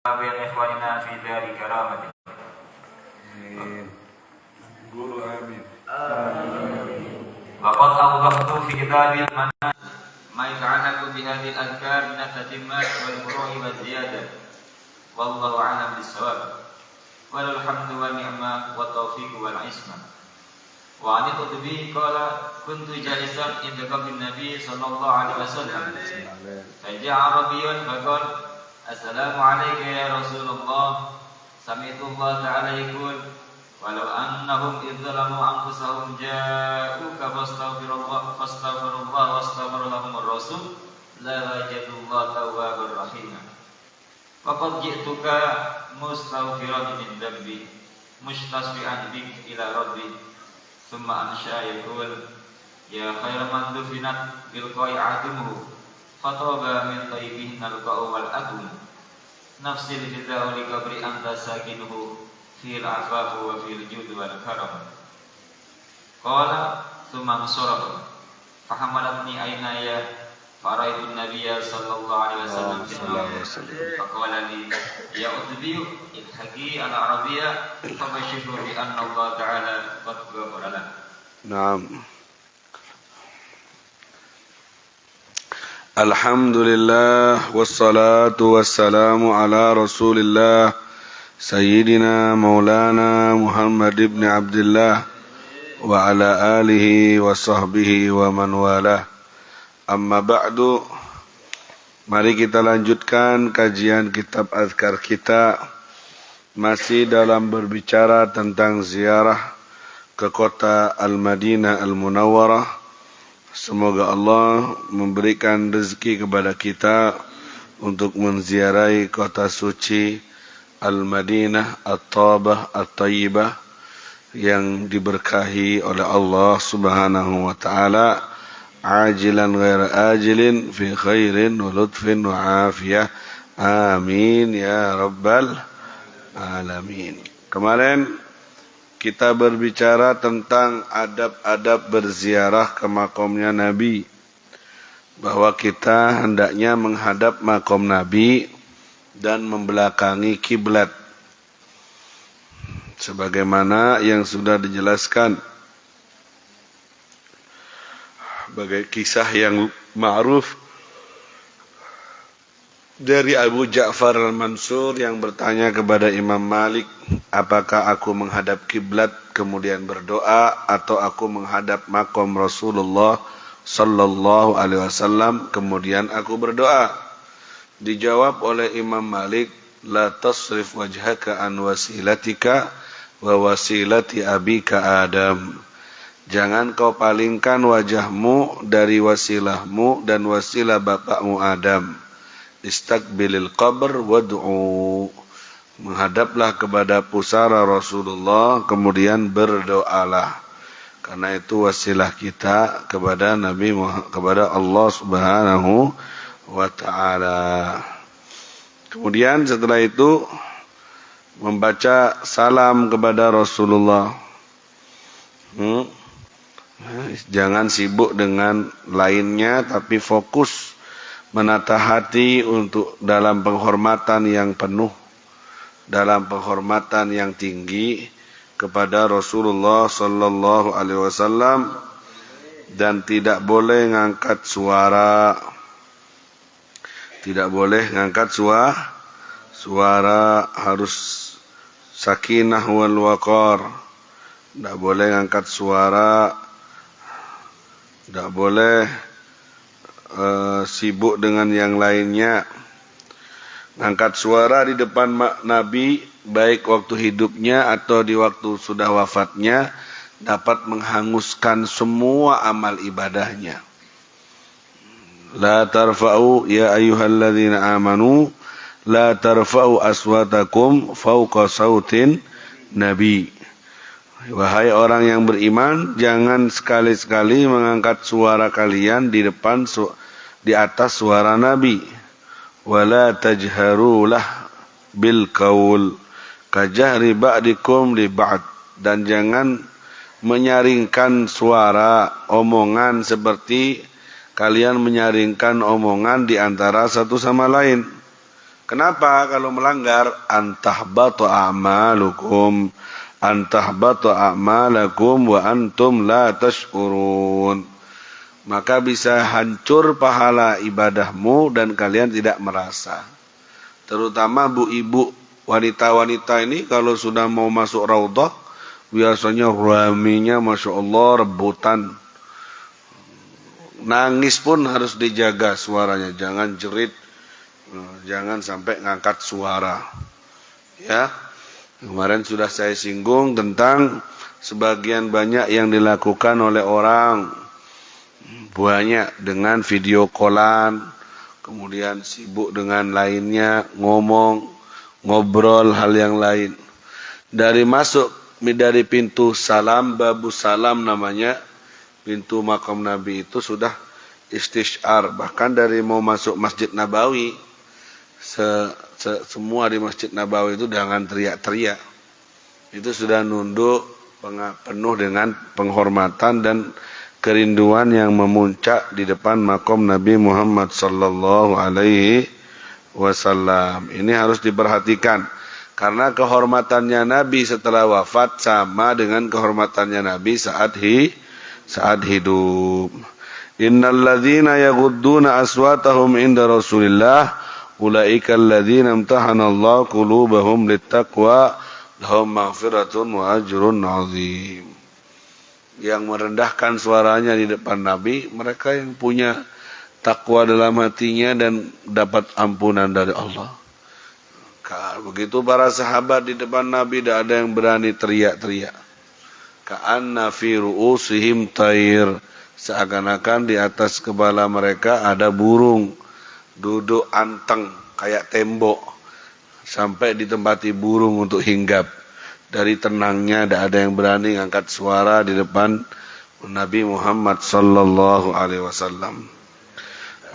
بين إخواننا في دار كرامة. قولوا آمين. وقد أوضحت في كتاب المنان ما يتعلق بهذه الأذكار من التتمات والفروع والزيادة، والله أعلم بالصواب، وله الحمد والنعمة والتوفيق والعصمة. وعن القطبي قال: كنت جالسا عند قبر النبي صلى الله عليه وسلم فجاء عربي فقال: السلام عليك يا رسول الله. سمعت الله تعالى يقول: ولو أنهم إذ ظلموا أنفسهم جاءوك فاستغفروا الله واستغفر لهم الرسول لوجدوا الله توابا رحيما. وقد جئتك مستغفرا من ذنبي مستشفعا بك إلى ربي. ثم أنشأ يقول: يا خير من دفنت بالقاء عدمه فطاب من طيبهن القاء والأدم. نفسي الفداء لقبر أنت ساكنه في العفاف وفي الجود والكرم. قال: ثم انصرف فحملتني عيناي فرأيت النبي صلى الله عليه وسلم في النار فقال لي: يا أتبي اضحكي العربية فبشره بأن الله تعالى قد غفر له. نعم. الحمد لله والصلاة والسلام على رسول الله سيدنا مولانا محمد بن عبد الله وعلى آله وصحبه ومن والاه. Amma ba'du. Mari kita lanjutkan kajian kitab azkar kita, masih dalam berbicara tentang ziarah ke kota Al-Madinah Al-Munawwarah. Semoga Allah memberikan rezeki kepada kita untuk menziarahi kota suci Al-Madinah At-Tabah At-Tayyibah yang diberkahi oleh Allah Subhanahu wa taala, ajilan ghaira ajilin fi khairin wa lutfin wa afiyah. Amin ya rabbal alamin. Kemarin kita berbicara tentang adab-adab berziarah ke makamnya Nabi, bahwa kita hendaknya menghadap makam Nabi dan membelakangi kiblat sebagaimana yang sudah dijelaskan sebagai kisah yang ma'ruf dari Abu Ja'far al-Mansur yang bertanya kepada Imam Malik, apakah aku menghadap kiblat kemudian berdoa atau aku menghadap makam Rasulullah sallallahu alaihi wasallam kemudian aku berdoa? Dijawab oleh Imam Malik, la tasrif wajhaka an wasilatika wa wasilati abika Adam. Jangan kau palingkan wajahmu dari wasilahmu dan wasilah bapakmu Adam. Istaqbilil qabr wad'u. Menghadaplah kepada pusara Rasulullah kemudian berdoalah. Karena itu wasilah kita kepada Nabi Muhammad, kepada Allah Subhanahu wa taala. Kemudian setelah itu membaca salam kepada Rasulullah. Jangan sibuk dengan lainnya, tapi fokus menata hati untuk dalam penghormatan yang penuh, dalam penghormatan yang tinggi kepada Rasulullah sallallahu alaihi wasallam, dan tidak boleh ngangkat suara. Tidak boleh ngangkat suara, harus sakinah wal waqar. Tidak boleh ngangkat suara, tidak boleh sibuk dengan yang lainnya. Ngangkat suara di depan Nabi, baik waktu hidupnya atau di waktu sudah wafatnya, dapat menghanguskan semua amal ibadahnya. La tarfa'u ya ayyuhalladzina amanu la tarfa'u aswatakum fawqa sautin Nabi. Wahai orang yang beriman, jangan sekali-sekali mengangkat suara kalian di depan di atas suara Nabi. Wala tajharu lah bil qaul kajahri ba'dikum li ba'd. Dan jangan menyaringkan suara omongan seperti kalian menyaringkan omongan di antara satu sama lain. Kenapa kalau melanggar? Antahbatu a'malukum wa antum la tash'urun. Maka bisa hancur pahala ibadahmu dan kalian tidak merasa. Terutama bu ibu, wanita-wanita ini kalau sudah mau masuk raudhah, biasanya raminya Masya Allah rebutan. Nangis pun harus dijaga suaranya, jangan jerit, jangan sampai ngangkat suara. Ya, kemarin sudah saya singgung tentang sebagian banyak yang dilakukan oleh orang, banyak dengan video callan, kemudian sibuk dengan lainnya, ngobrol hal yang lain. Dari pintu salam, babu salam namanya, pintu makam Nabi itu sudah istisyar. Bahkan dari mau masuk Masjid Nabawi, semua di Masjid Nabawi itu jangan teriak-teriak. Itu sudah nunduk, penuh dengan penghormatan dan kerinduan yang memuncak di depan makom Nabi Muhammad sallallahu alaihi wasallam. Ini harus diperhatikan karena kehormatannya Nabi setelah wafat sama dengan kehormatannya Nabi saat hidup. Innal ladzina yaghudduna aswatahum inda Rasulillah ulaika alladzina imtahana Allah qulubahum littaqwa lahum maghfiratun wa ajrun 'azim. Yang merendahkan suaranya di depan Nabi, mereka yang punya takwa dalam hatinya dan dapat ampunan dari Allah. Begitu para sahabat di depan Nabi, tidak ada yang berani teriak-teriak. Ka'anna fi ru'usihim tayr, seakan-akan di atas kepala mereka ada burung duduk anteng kayak tembok, sampai ditempati burung untuk hinggap. Dari tenangnya tidak ada yang berani angkat suara di depan Nabi Muhammad sallallahu alaihi wasallam.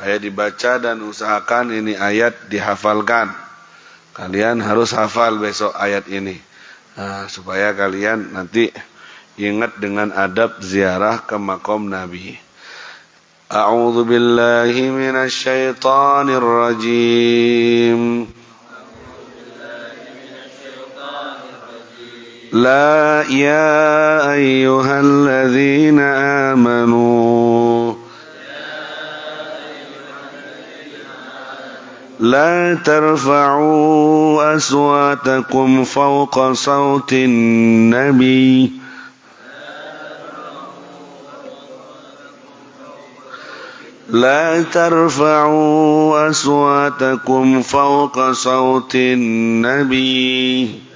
Ayat dibaca dan usahakan ini ayat dihafalkan. Kalian harus hafal besok ayat ini. Supaya kalian nanti ingat dengan adab ziarah ke makom Nabi. A'udzu billahi minasy syaithanir rajim. لا يا أيها الذين آمنوا لا ترفعوا أصواتكم فوق صوت النبي لا ترفعوا أصواتكم فوق صوت النبي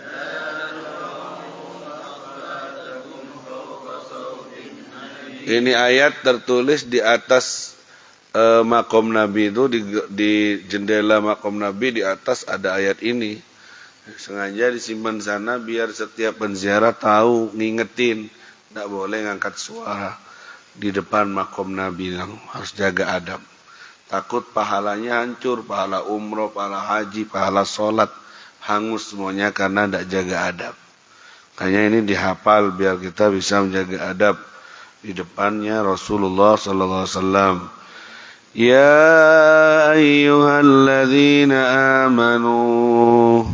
Ini ayat tertulis di atas makom Nabi itu, di jendela makom Nabi di atas ada ayat ini. Sengaja disimpan sana biar setiap penziarah tahu, ngingetin. Tidak boleh ngangkat suara di depan makom Nabi, harus jaga adab. Takut pahalanya hancur, pahala umroh, pahala haji, pahala sholat, hangus semuanya karena tidak jaga adab. Makanya ini dihafal biar kita bisa menjaga adab di depannya Rasulullah sallallahu alaihi wasallam. Ya ayyuhalladzina amanu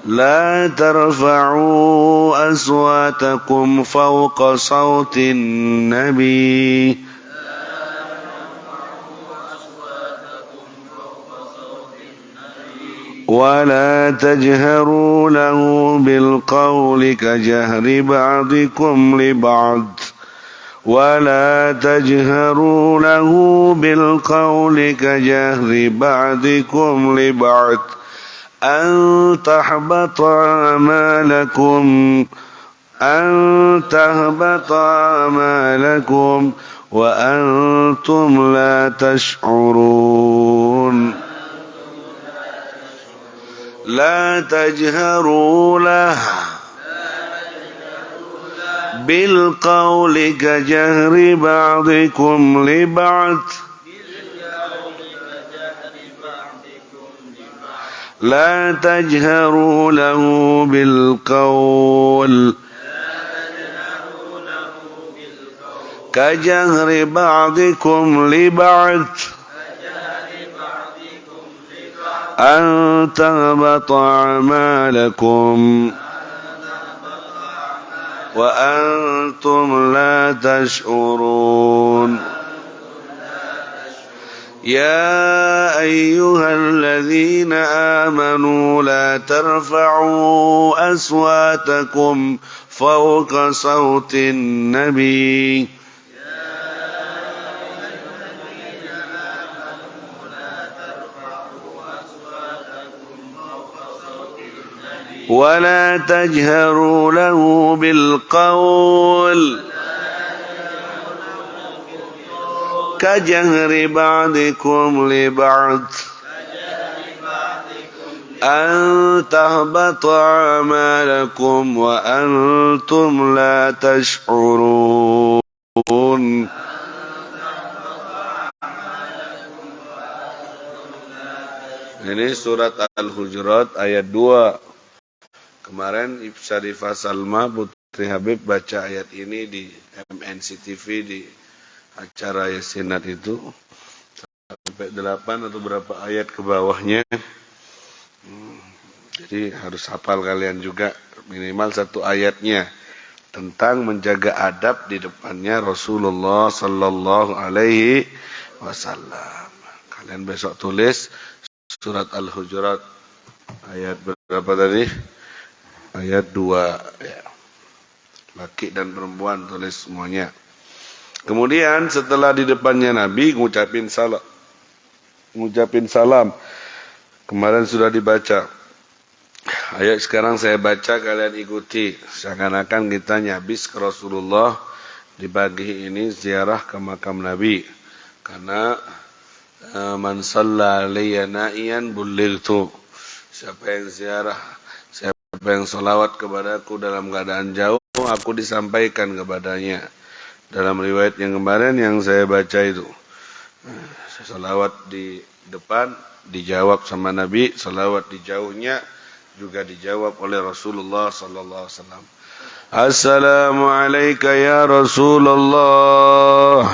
la tarfa'u aswatakum fawqa sawtin nabi ولا تجهروا له بالقول كجهر بعضكم لبعض ولا تجهروا له بالقول كجهر بعضكم لبعض أن تحبط أعمالكم وأنتم لا تشعرون لا تجهروا له بالقول كجهر بعضكم لبعض لا تجهروا له بالقول كجهر بعضكم لبعض أن تهبط أعمالكم وأنتم لا تشعرون يا أيها الذين آمنوا لا ترفعوا أصواتكم فوق صوت النبي ولا تجهروا له بالقول كجهر بعضكم لبعض أن تهبط أعمالكم وأنتم لا تشعرون. Ini surat Al-Hujurat ayat 2. Kemarin Syarifah Salma Putri Habib baca ayat ini di MNC TV di acara Yasinat itu sampai 8 atau berapa ayat ke bawahnya. Jadi harus hafal kalian juga minimal satu ayatnya tentang menjaga adab di depannya Rasulullah sallallahu alaihi wasallam. Kalian besok tulis surat Al-Hujurat ayat berapa tadi? Ayat 2 ya. Laki dan perempuan tulis semuanya. Kemudian setelah di depannya Nabi ngucapin salam. Kemarin sudah dibaca. Ayo sekarang saya baca, kalian ikuti. Seakan-akan kita nyabis ke Rasulullah di pagi ini ziarah ke makam Nabi. Karena man shalla alayya na'iyan bulightu. Siapa yang ziarah, siapa yang sholawat kepadaku dalam keadaan jauh, aku disampaikan kepadanya. Dalam riwayat yang kemarin yang saya baca itu, sholawat di depan dijawab sama Nabi, sholawat di jauhnya juga dijawab oleh Rasulullah sallallahu alaihi wasallam. Assalamu alayka ya Rasulullah.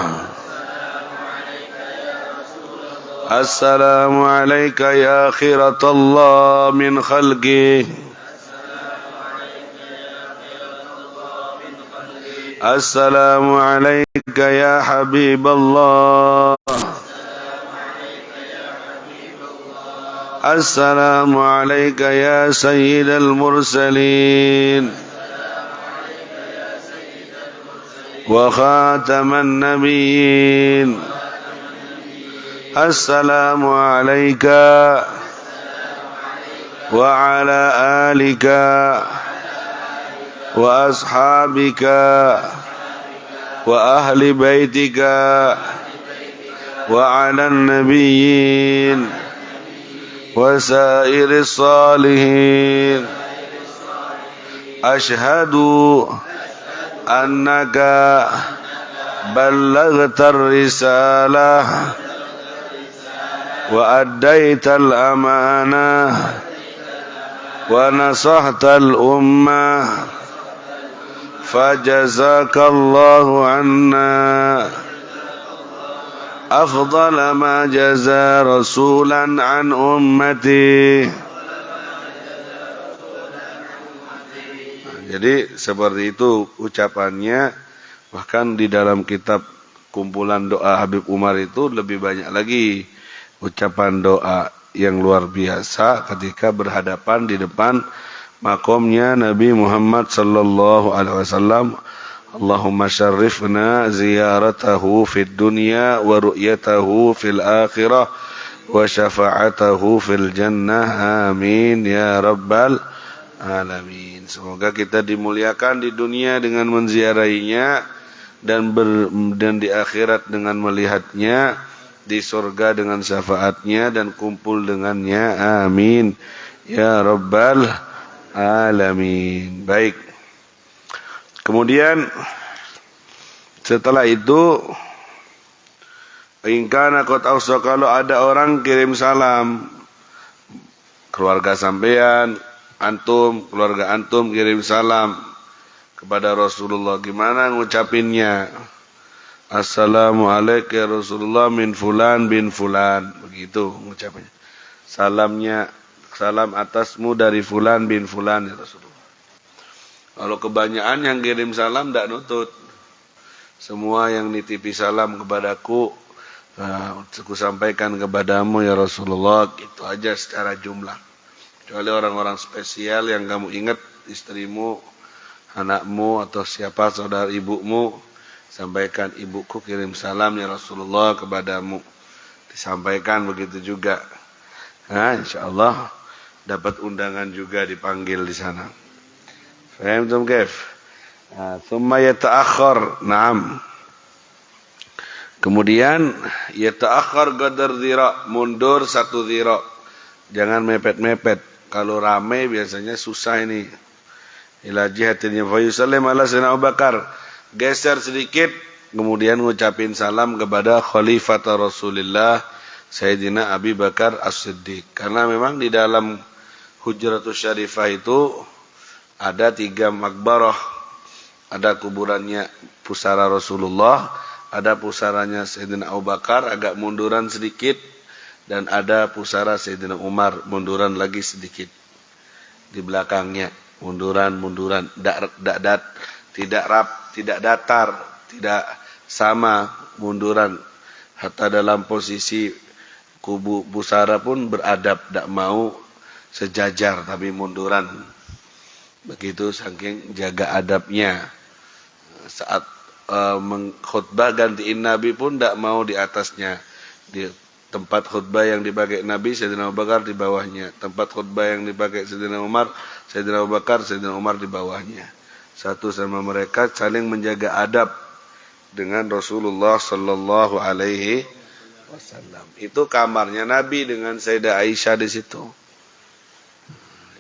Assalamu alayka ya khiratallah min khalqi. Assalamu alayka ya habiballah. Assalamu alayka ya sayyidal mursalin wa khataman nabiyyin. Assalamu alayka wa ala alika wa ashabika wa ahli baitika wa ala nabiyyin wa sairis salihin. Ashhadu annaka ballaghtar risalah wa addaital amanah wa nasahtal ummah fajazakallahu anna afdala ma jaza rasulan an ummati. Jadi seperti itu ucapannya. Bahkan di dalam kitab kumpulan doa Habib Umar itu lebih banyak lagi ucapan doa yang luar biasa ketika berhadapan di depan makomnya Nabi Muhammad sallallahu alaihi wasallam. Allahumma syarrifna ziyaratahu fid dunya wa ru'yatahu fil akhirah wa syafa'atahu fil jannah. Amin ya rabbal alamin. Semoga kita dimuliakan di dunia dengan menziarahinya dan di akhirat dengan melihatnya, di surga dengan syafaatnya dan kumpul dengannya. Amin ya rabbal alamin. Baik. Kemudian setelah itu, ingkana qad awsa, kalau ada orang kirim salam, keluarga sampean, antum, keluarga antum kirim salam kepada Rasulullah, gimana ngucapinnya? Assalamualaikum ya Rasulullah min fulan bin fulan. Begitu mengucapnya. Salam atasmu dari fulan bin fulan ya Rasulullah. Kalau kebanyakan yang kirim salam tidak nutut. Semua yang nitipi salam kepadaku, aku sampaikan kepadamu ya Rasulullah. Itu aja secara jumlah. Kecuali orang-orang spesial yang kamu ingat, istrimu, anakmu, atau siapa saudara ibumu, sampaikan ibuku kirim salam ya Rasulullah kepadamu. Disampaikan begitu juga. Nah, insyaallah dapat undangan juga dipanggil di sana. Fahimtum kaif? Thumma yata'akhkhar. Naam. Kemudian yata'akhkhar qadar dhira, mundur 1 dhira. Jangan mepet-mepet. Kalau ramai biasanya susah ini. Ila jihatin fa yusallim ala sayyidina Abu Bakar. Geser sedikit, kemudian ngucapin salam kepada Khalifah Rasulullah Sayyidina Abi Bakar As-Siddiq. Karena memang di dalam Hujratus Syarifah itu ada 3 makbarah. Ada kuburannya pusara Rasulullah, ada pusaranya Sayyidina Abu Bakar agak munduran sedikit, dan ada pusara Sayyidina Umar munduran lagi sedikit. Di belakangnya munduran, tidak datar, tidak sama munduran. Hatta dalam posisi kubu pusara pun beradab, tidak mau sejajar tapi munduran. Begitu saking jaga adabnya. Saat khutbah gantiin Nabi pun tidak mau di atasnya. Di tempat khutbah yang dipakai Nabi, Sayyidina Abu Bakar di bawahnya. Tempat khutbah yang dipakai Sayyidina Umar, Sayyidina Abu Bakar, Sayyidina Umar di bawahnya. Satu sama mereka saling menjaga adab dengan Rasulullah sallallahu alaihi wasallam. Itu kamarnya Nabi dengan Sayyidah Aisyah di situ.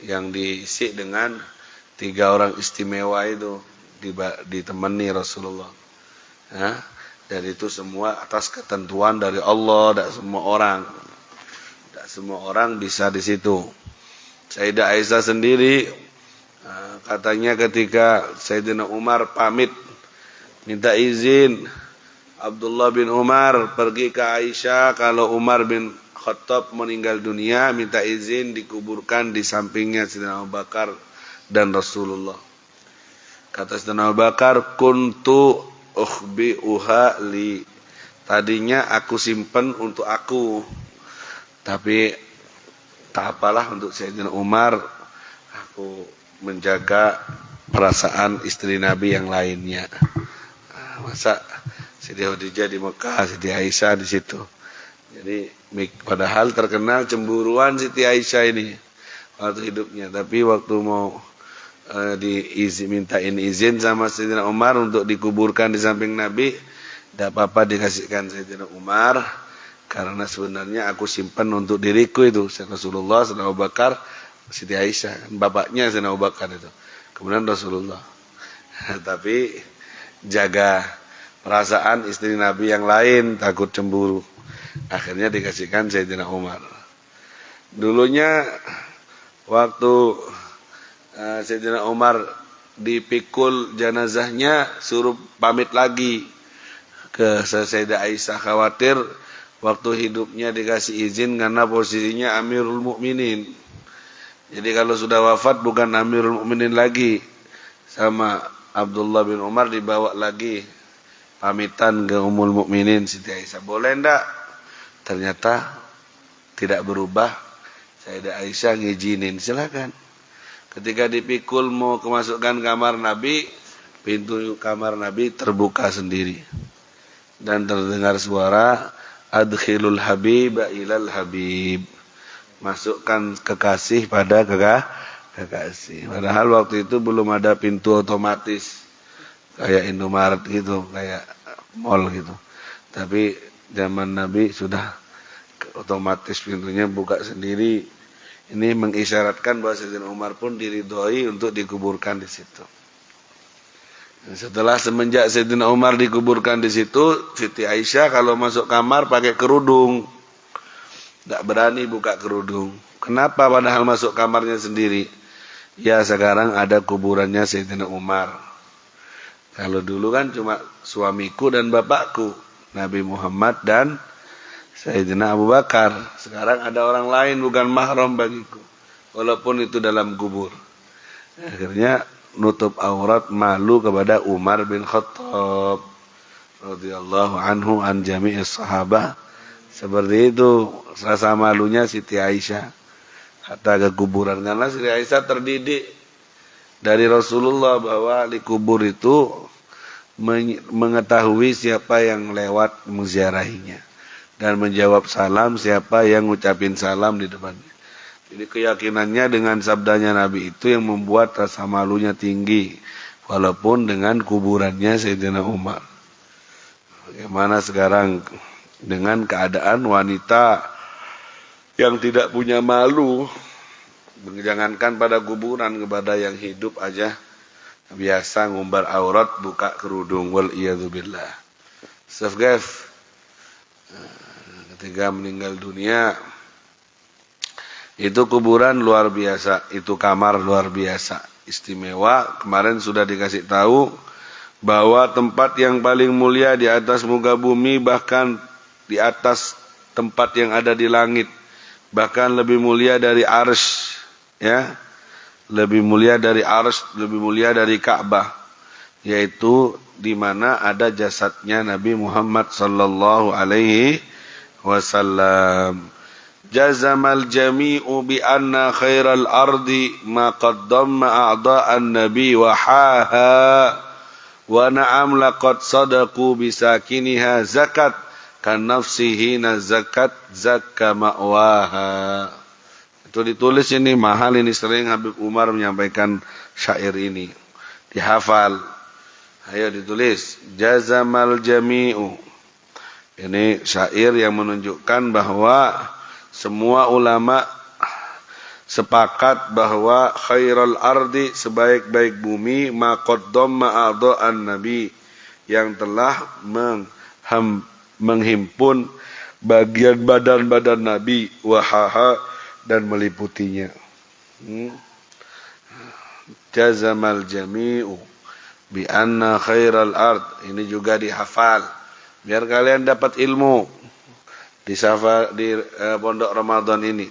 Yang diisi dengan 3 orang istimewa itu ditemani Rasulullah. Dan itu semua atas ketentuan dari Allah, tidak semua orang bisa di situ. Sayyidah Aisyah sendiri katanya ketika Sayyidina Umar pamit minta izin Abdullah bin Umar pergi ke Aisyah, kalau Umar bin Khattab meninggal dunia minta izin dikuburkan di sampingnya Sayyidina Abu Bakar dan Rasulullah. Kata Sayyidina Abu Bakar, kuntu ukhbi'uha li. Tadinya aku simpen untuk aku, tapi tak apalah untuk Sayyidina Umar, aku menjaga perasaan istri Nabi yang lainnya. Masa Siti Khadijah di Mekah, Siti Aisyah di situ. Jadi padahal terkenal cemburuan Siti Aisyah ini waktu hidupnya, tapi waktu mau mintain izin sama Sayyidina Umar untuk dikuburkan di samping Nabi, tidak apa-apa dikasihkan Sayyidina Umar, karena sebenarnya aku simpan untuk diriku itu. Rasulullah, Sayyidina Abu Bakar, Siti Aisyah, bapaknya Sayyidina Abu Bakar itu. Kemudian Rasulullah. Tapi jaga perasaan istri Nabi yang lain, takut cemburu. Akhirnya dikasihkan Sayyidina Umar. Dulunya waktu Sayyidina Umar dipikul jenazahnya, suruh pamit lagi ke Sayyidah Aisyah, khawatir waktu hidupnya dikasih izin karena posisinya Amirul Mukminin. Jadi kalau sudah wafat bukan Amirul Mukminin lagi, sama Abdullah bin Umar dibawa lagi pamitan ke Ummul Mukminin Siti Aisyah. Boleh ndak? Ternyata tidak berubah. Sayyidah Aisyah ngizinin, silakan. Ketika dipikul mau kemasukkan kamar Nabi, pintu kamar Nabi terbuka sendiri. Dan terdengar suara, adkhilul habiba ilal habib. Masukkan kekasih pada kekasih. Padahal waktu itu belum ada pintu otomatis kayak Indomaret gitu, kayak mall gitu. Tapi zaman Nabi sudah otomatis pintunya buka sendiri. Ini mengisyaratkan bahwa Sayyidina Umar pun diridhoi untuk dikuburkan di situ. Setelah semenjak Sayyidina Umar dikuburkan di situ, Siti Aisyah kalau masuk kamar pakai kerudung. Tidak berani buka kerudung. Kenapa padahal masuk kamarnya sendiri? Ya sekarang ada kuburannya Sayyidina Umar. Kalau dulu kan cuma suamiku dan bapakku, Nabi Muhammad dan Sayyidina Abu Bakar. Sekarang ada orang lain bukan mahram bagiku, walaupun itu dalam kubur. Akhirnya nutup aurat malu kepada Umar bin Khattab radhiyallahu anhu an jami'is sahabah. Seperti itu rasa malunya Siti Aisyah. Kata ke kuburan, karena Siti Aisyah terdidik dari Rasulullah bahwa di kubur itu mengetahui siapa yang lewat menziarahinya dan menjawab salam siapa yang ngucapin salam di depannya. Jadi keyakinannya dengan sabdanya Nabi itu yang membuat rasa malunya tinggi, walaupun dengan kuburannya Sayyidina Umar. Bagaimana sekarang dengan keadaan wanita yang tidak punya malu, jangankan pada kuburan, kepada yang hidup aja biasa ngumbar aurat, buka kerudung, wal iyadzubillah. Safgaf ketika meninggal dunia itu kuburan luar biasa, itu kamar luar biasa, istimewa. Kemarin sudah dikasih tahu bahwa tempat yang paling mulia di atas muka bumi, bahkan di atas tempat yang ada di langit, bahkan lebih mulia dari arsy, ya, lebih mulia dari arsy, lebih mulia dari Ka'bah, yaitu di mana ada jasadnya Nabi Muhammad sallallahu alaihi wasallam. Jazamal jami'u bi anna khairal ardi ma qaddama a'da'an nabi wa haha wa na'am laqad sadaqu bisakiniha zakat kan nafsihi na zakat zakka ma'waha. Itu ditulis ini, mahal ini, sering Habib Umar menyampaikan syair ini. Dihafal. Ayo ditulis. Jazamal jami'u. Ini syair yang menunjukkan bahwa semua ulama sepakat bahwa khairal ardi, sebaik-baik bumi, ma qaddama a'dha'an nabi, yang telah menghimpun bagian badan-badan Nabi, wahaha, dan meliputinya. Jazamal jami'u bi anna khairal ard. Ini juga dihafal biar kalian dapat ilmu di pondok Ramadan ini.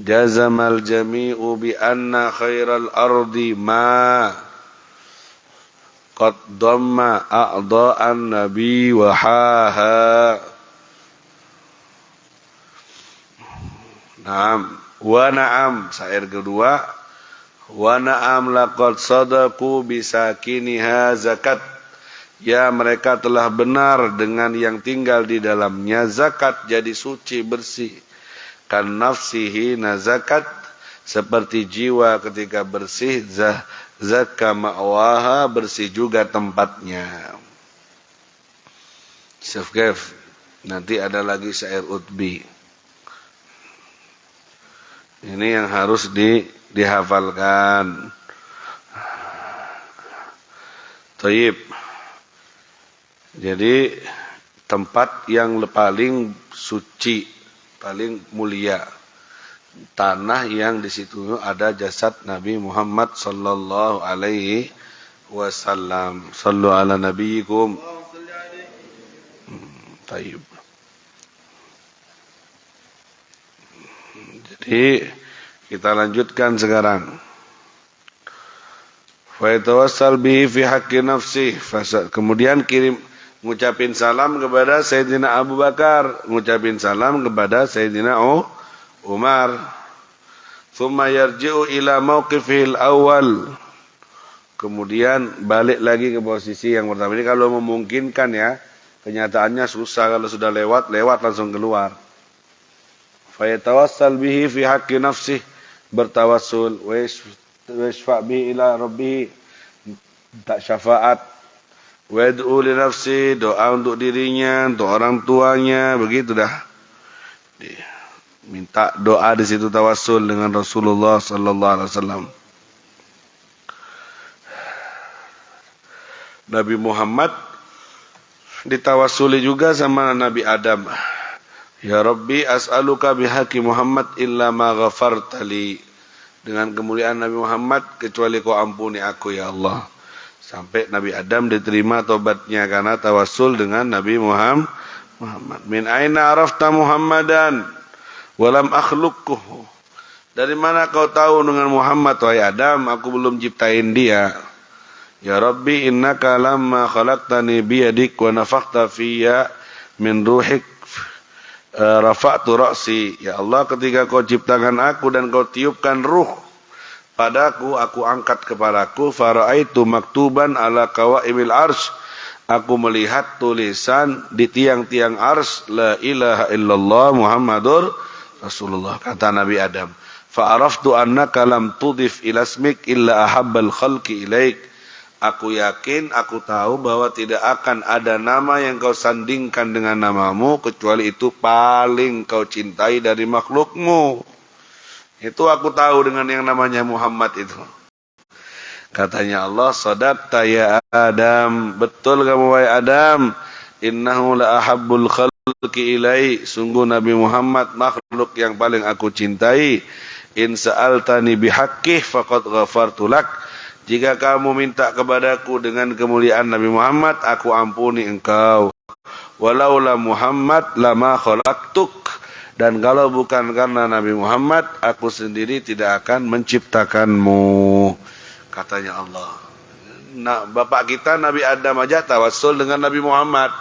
Jazamal jami'u bi anna khairal ardi ma qaddama a'dha'an nabi wahaha. Naam, wa na'am, syair kedua, wa na'am laqad sadaqu bisakiniha zakat. Ya, mereka telah benar dengan yang tinggal di dalamnya zakat, jadi suci bersih. Kan nafsihi na zakat, seperti jiwa ketika bersih, zakka ma'waha, bersih juga tempatnya. Safgaf, nanti ada lagi syair Utbi. Ini yang harus dihafalkan. Thayyib. Jadi tempat yang paling suci, paling mulia, tanah yang di situ ada jasad Nabi Muhammad sallallahu alaihi wasallam. Sallu ala nabiyikum. Thayyib. Jadi kita lanjutkan sekarang. Fa yatawassal bihi fi haqqi nafsi. Kemudian ngucapin salam kepada Sayyidina Abu Bakar, ngucapin salam kepada Sayyidina Umar. Tsumma yarji'u ila mauqifil awal. Kemudian balik lagi ke posisi yang pertama. Ini kalau memungkinkan ya. Kenyataannya susah, kalau sudah lewat langsung keluar. Fayatawassal bihi fi haqqi nafsih, bertawassul, wa yashfa' bihi ila rabbih, tak syafaat, wa yad'u li nafsi, doa untuk dirinya, untuk orang tuanya, begitu dah. Minta doa di situ, tawassul dengan Rasulullah sallallahu alaihi wasallam. Nabi Muhammad ditawasuli juga sama Nabi Adam. Ya Rabbi as'aluka bihaqqi Muhammad illa ma ghafartali. Dengan kemuliaan Nabi Muhammad, kecuali kau ampuni aku ya Allah. Sampai Nabi Adam diterima tobatnya karena tawassul dengan Nabi Muhammad. Min aina arafta Muhammadan walam akhluquhu. Dari mana kau tahu dengan Muhammad wahai Adam, aku belum ciptain dia. Ya Rabbi innaka lamma khalaqtani biyadik wa nafakhta fiyya min ruhik rafa'tu ra'si. Ya Allah, ketika kau ciptakan aku dan kau tiupkan ruh padaku, aku angkat kepalaku, faraitu maktuban ala qawaimil arsy. Aku melihat tulisan di tiang-tiang arsy, la ilaha illallah Muhammadur Rasulullah. Kata Nabi Adam, fa araftu annaka lam tudif ila ismik illa ahabbal khalqi ilaik. Aku yakin, aku tahu bahwa tidak akan ada nama yang kau sandingkan dengan namamu kecuali itu paling kau cintai dari makhlukmu. Itu aku tahu dengan yang namanya Muhammad itu. Katanya Allah, sadaqta ya Adam, betul kamu wahai Adam, innahu la ahabbul khalqi ilai, sungguh Nabi Muhammad makhluk yang paling aku cintai. In sa'altani bihaqqih faqad ghafartu lak. Jika kamu minta kepadaku dengan kemuliaan Nabi Muhammad, aku ampuni engkau. Walaula Muhammad lama khalaqtuk. Dan kalau bukan karena Nabi Muhammad, aku sendiri tidak akan menciptakanmu. Katanya Allah. Nah, bapak kita Nabi Adam aja tawassul dengan Nabi Muhammad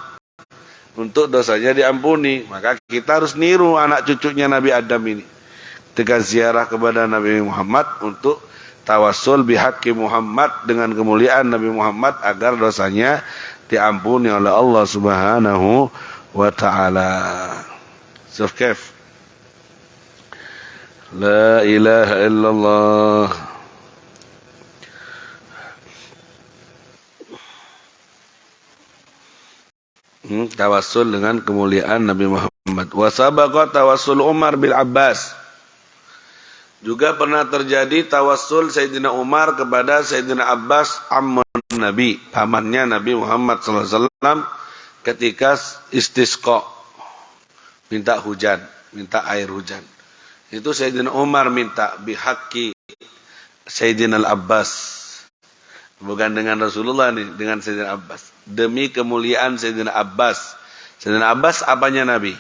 untuk dosanya diampuni. Maka kita harus niru anak cucunya Nabi Adam ini. Ketika ziarah kepada Nabi Muhammad untuk tawassul bihaqqi Muhammad, dengan kemuliaan Nabi Muhammad agar dosanya diampuni oleh Allah Subhanahu wa ta'ala. Suf kef La ilaha illallah. Tawassul dengan kemuliaan Nabi Muhammad. Wa sabaqa tawassul Umar bil Abbas. Juga pernah terjadi tawassul Sayyidina Umar kepada Sayyidina Abbas ammun Nabi, pamannya Nabi Muhammad sallallahu alaihi wasallam, ketika istisqa, minta hujan, minta air hujan. Itu Sayyidina Umar minta bihaqqi Sayyidina Al-Abbas. Bukan dengan Rasulullah nih, dengan Sayyidina Abbas. Demi kemuliaan Sayyidina Abbas. Sayyidina Abbas apanya Nabi?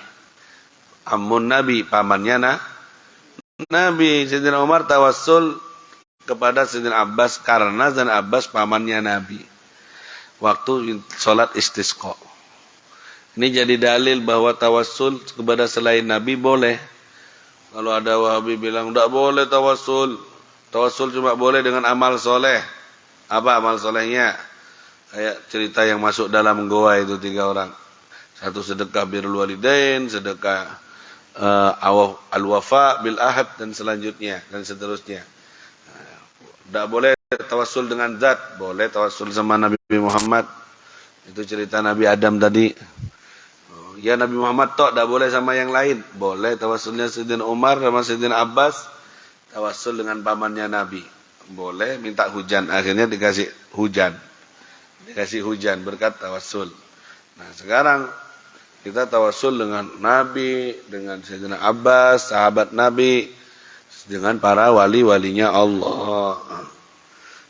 Ammun Nabi, pamannya Nabi. Sayyidina Umar tawassul kepada Sayyidina Abbas karena Sayyidina Abbas pamannya Nabi. Waktu sholat istisqa. Ini jadi dalil bahwa tawassul kepada selain Nabi boleh. Kalau ada Wahabi bilang tidak boleh tawassul. Tawassul cuma boleh dengan amal soleh. Apa amal solehnya? Kayak cerita yang masuk dalam goa itu 3 orang. Satu sedekah birrul walidain, sedekah al-wafa bil ahad, dan selanjutnya dan seterusnya. Tidak boleh tawassul dengan zat, boleh tawassul sama Nabi Muhammad. Itu cerita Nabi Adam tadi. Ya Nabi Muhammad tok, tidak boleh sama yang lain. Boleh tawassulnya Sayyidina Umar sama Sayyidina Abbas. Tawassul dengan pamannya Nabi. Boleh minta hujan. Akhirnya dikasih hujan. Dikasih hujan berkat tawassul. Nah sekarang kita tawassul dengan Nabi, dengan Sayyidina Abbas, sahabat Nabi, dengan para wali-walinya Allah.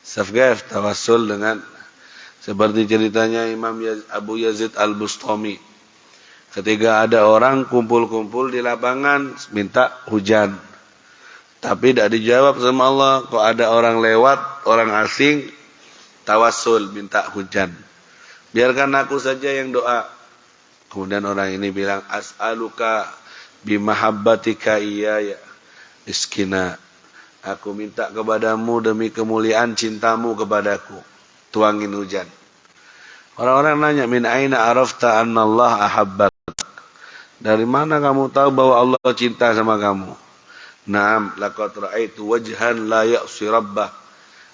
Safgaf tawassul dengan seperti ceritanya Imam Abu Yazid Al-Bustami. Ketika ada orang kumpul-kumpul di lapangan minta hujan, tapi tidak dijawab sama Allah. Kok ada orang lewat, orang asing, tawassul minta hujan. Biarkan aku saja yang doa. Kemudian orang ini bilang, as'aluka bimahabbatika iyaya iskina. Aku minta kepadamu demi kemuliaan cintamu kepadaku, tuangin hujan. Orang-orang nanya, min aina arafta anna Allah ahabbak? Dari mana kamu tahu bahwa Allah cinta sama kamu? Naam, laqad ra'aitu wajhan la ya'si rabbah.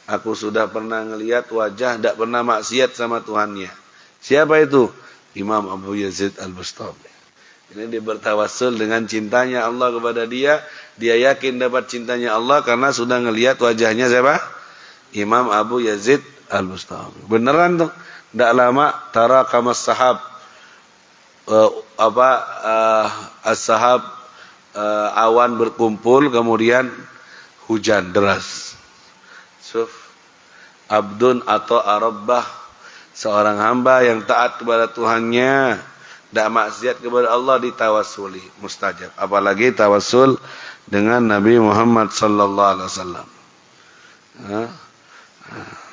Aku sudah pernah ngelihat wajah tidak pernah maksiat sama Tuhannya. Siapa itu? Imam Abu Yazid Al-Bustami. Ini dia bertawassul dengan cintanya Allah kepada dia. Dia yakin dapat cintanya Allah karena sudah ngelihat wajahnya siapa? Imam Abu Yazid Al-Bustami. Beneran tuh. Tidak lama tara kamas sahab. As-sahab, awan berkumpul kemudian hujan deras. Abdun atau arabbah, seorang hamba yang taat kepada Tuhannya, tidak maksiat kepada Allah, ditawasuli, mustajab. Apalagi tawasul dengan Nabi Muhammad sallallahu alaihi wasallam.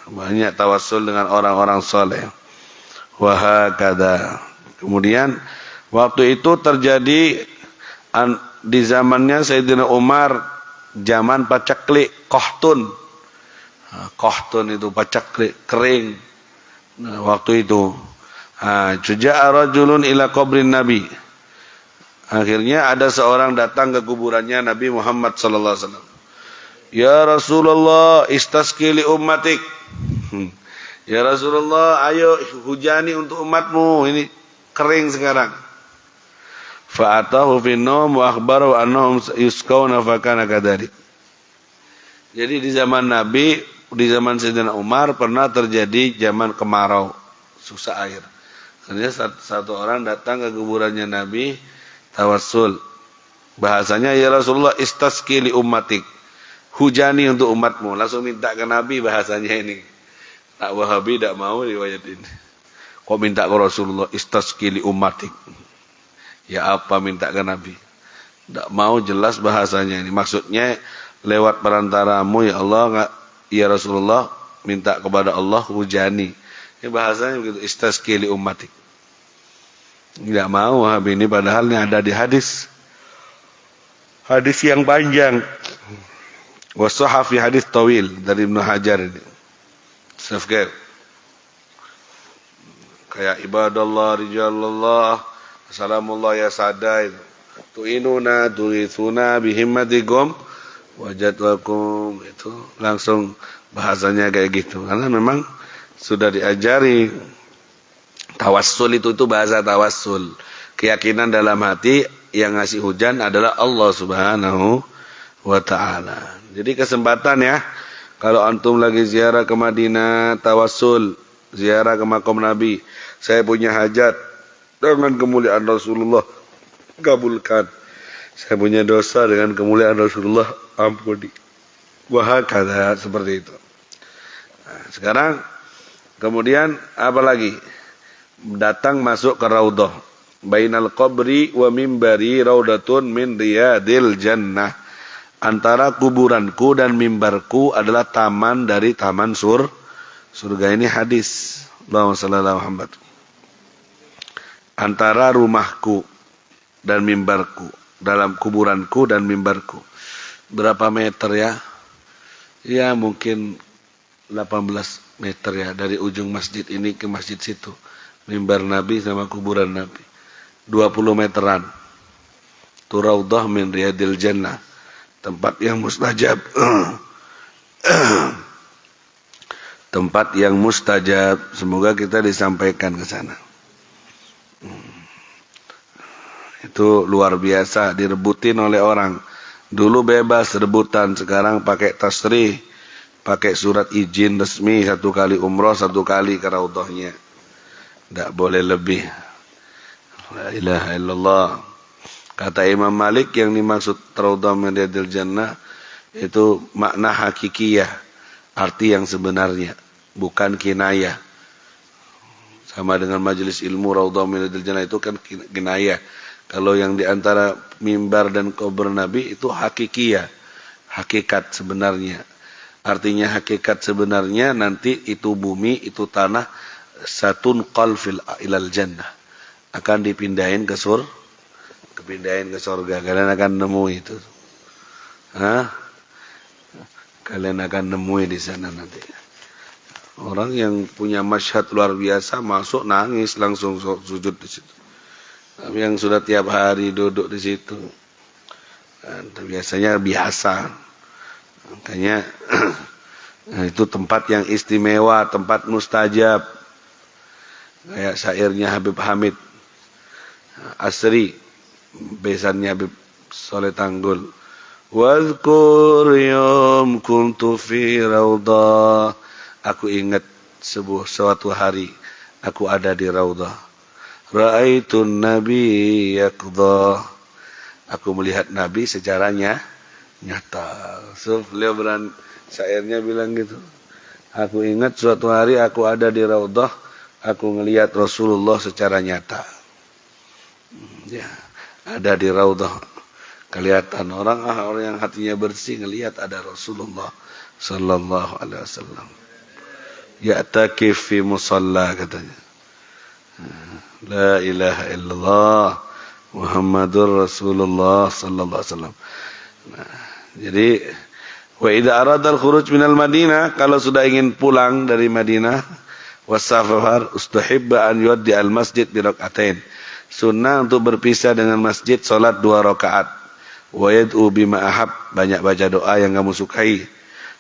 Banyak tawasul dengan orang-orang soleh. Wahakada. Kemudian waktu itu terjadi di zamannya Sayyidina Umar, zaman pacaklik, qahtun. Qahtun itu pacaklik, kering. Nah, waktu itu Ja'a rajulun ila qabrin Nabi. Akhirnya ada seorang datang ke kuburannya Nabi Muhammad sallallahu alaihi wasallam. Ya Rasulullah, istasqi li ummatik. Ya Rasulullah, ayo hujani untuk umatmu, ini kering sekarang. Fa'atahu fi naum wa akhbaru annahum yusqawna fa kana kadzalik. Jadi di zaman Nabi, di zaman Sayyidina Umar pernah terjadi zaman kemarau, susah air. Akhirnya satu orang datang ke kuburannya Nabi, tawassul. Bahasanya, ya Rasulullah, istasqi li ummatik. Hujani untuk umatmu. Langsung minta ke Nabi bahasanya ini. Tak Wahabi tak mau riwayat ini. Kok minta ke Rasulullah, istasqi li ummatik. Ya apa minta ke Nabi? Tak mau, jelas bahasanya ini. Maksudnya lewat perantaramu ya Allah, ya Rasulullah, minta kepada Allah hujani. Ini bahasanya begitu, istasqi li ummatik. Tidak mau Wahabi ini, padahal ini ada di hadis. Hadis yang panjang. Wasahha fi hadis tawil dari Ibnu Hajar ini. Safgar. Kayak ibadallah, rijalallah, salamullah ya sada itu. Tu'inuna, tu'ithuna bihimmatikum wajadwakum, itu langsung bahasanya kayak gitu. Karena memang sudah diajari tawassul itu bahasa tawassul. Keyakinan dalam hati yang ngasih hujan adalah Allah Subhanahu wa ta'ala. Jadi kesempatan ya, kalau antum lagi ziarah ke Madinah, tawassul, ziarah ke makam Nabi, saya punya hajat dengan kemuliaan Rasulullah, kabulkan. Saya punya dosa dengan kemuliaan Rasulullah, ampuni. Wahakadha, seperti itu. Nah, sekarang kemudian apa lagi? Datang masuk ke raudhah. Bainal qabri wa mimbari raudatun min riyadil jannah. Antara kuburanku dan mimbarku adalah taman dari taman surga. Ini hadis. Allahumma shalli ala Muhammad. Antara rumahku dan mimbarku, dalam kuburanku dan mimbarku. Berapa meter ya? Ya mungkin 18 meter ya, dari ujung masjid ini ke masjid situ. Mimbar Nabi sama kuburan Nabi. 20 meteran. Tu raudhah min riyadil jannah. Tempat yang mustajab. Tempat yang mustajab. Semoga kita disampaikan ke sana. Itu luar biasa, direbutin oleh orang. Dulu bebas rebutan, sekarang pakai tasrih, pakai surat izin resmi, 1 kali umroh, 1 kali ke raudhahnya. Tidak boleh lebih. La ilaha illallah. Kata Imam Malik, yang dimaksud raudhah min riyadil jannah itu makna hakikiyah, arti yang sebenarnya, bukan kinayah. Sama dengan majelis ilmu raudhah min riyadil jannah itu kan kinayah. Kalau yang diantara mimbar dan kubur Nabi itu hakikiyah, hakikat sebenarnya. Artinya hakikat sebenarnya nanti itu bumi, itu tanah, satun qalfil ilal jannah, akan dipindahin ke surga. Kepindahin ke surga, kalian akan nemu itu. Kalian akan nemui di sana nanti. Orang yang punya masyhad luar biasa masuk nangis langsung sujud di situ. Tapi yang sudah tiap hari duduk di situ, biasanya biasa. Makanya itu tempat yang istimewa, tempat mustajab. Kayak syairnya Habib Hamid Asri, besannya Habib Soleh Tanggul. Wadhkur yawm kuntu fi raudhah. Aku ingat suatu hari aku ada di raudhah. Ra'aitun Nabi yaqdha. Aku melihat Nabi secara nyata. So, beliau syairnya bilang gitu. Aku ingat suatu hari aku ada di Raudhah, aku ngelihat Rasulullah secara nyata. Ya, ada di Raudhah. Kelihatan orang yang hatinya bersih ngelihat ada Rasulullah sallallahu alaihi wasallam. Ya'takif fi musalla katanya. La ilaha illallah Muhammadur Rasulullah sallallahu alaihi wasallam. Nah, jadi wa idza arada al-khuruj minal Madinah, kalau sudah ingin pulang dari Madinah, wasafar ustahibba an yuaddi al-masjid bi rak'atain. Sunnah untuk berpisah dengan masjid salat 2 rakaat. Wa yad'u bima ahab, banyak baca doa yang kamu sukai.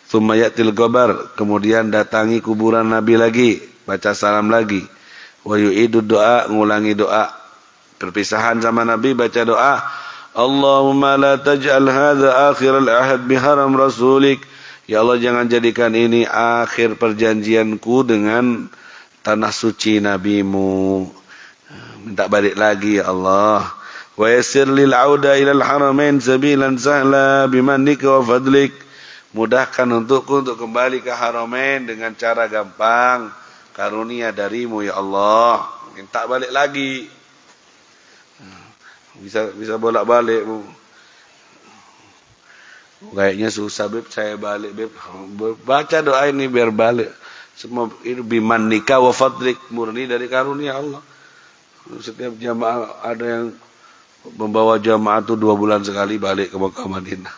Tsumma ya'til qabar, kemudian datangi kuburan Nabi lagi, baca salam lagi. Wa yu'idu doa, ngulangi doa. Perpisahan sama Nabi baca doa. Allahumma la taj'al hadza akhiral ahad biharam rasulik. Ya Allah, jangan jadikan ini akhir perjanjianku dengan tanah suci nabimu. Minta balik lagi ya Allah. Wa yassir lil auda ilal haramain sabilan sahla bimannika wa fadlik. Mudahkan untukku untuk kembali ke haramain dengan cara gampang, karunia darimu ya Allah. Minta balik lagi. Bisa bolak-balik, Bu. Kayaknya susah, Beb, saya balik, Beb. Baca doa ini biar balik. Semua itu biman nikah wa fadlik, murni dari karunia Allah. Setiap jamaah ada yang membawa jamaah itu 2 bulan sekali balik ke Mekah Madinah.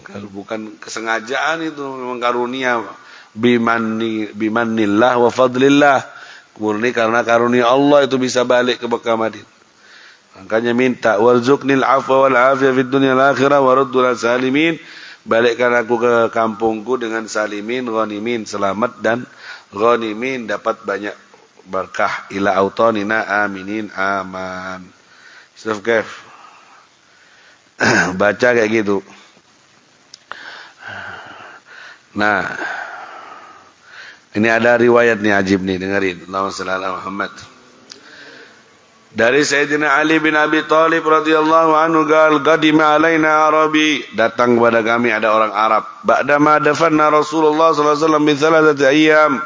Kalau bukan kesengajaan itu memang karunia. Bimannillah wa fadlillah, murni karena karunia Allah itu bisa balik ke Mekah Madinah. Makanya minta warzuqnil afwa wal afiyah fid dunya wal akhirah waruddul salimin. Balikkan aku ke kampungku dengan salimin, ghanimin, selamat dan ghanimin, dapat banyak berkah. Ila autanina aminin aman. Ustaz Kef. Baca kayak gitu. Nah, ini ada riwayat nih ajib nih, dengerin. Allahumma shalli ala Muhammad. Dari Sayyidina Ali bin Abi Thalib radhiyallahu anhu qadima alaina Arabi, datang kepada kami ada orang Arab. Ba'dama dafanna Rasulullah sallallahu alaihi wasallam bi thalathati ayyam,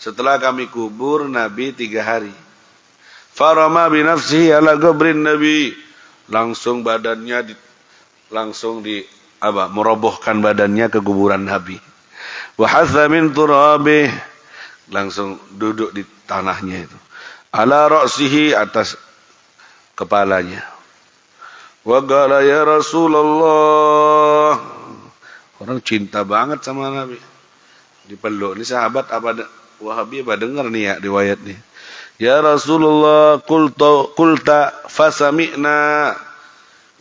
setelah kami kubur Nabi 3 hari. Farama bi nafsihi ala qabrin Nabi, langsung badannya merobohkan badannya ke kuburan Nabi. Wa hatha min turabih, langsung duduk di tanahnya itu. Ala ra'sihi, atas kepalanya. Wa qala ya Rasulullah, orang cinta banget sama Nabi, dipeluk. Ini sahabat apa Wahabi apa dengar nih ya riwayat nih. Ya Rasulullah, qulta fasami'na,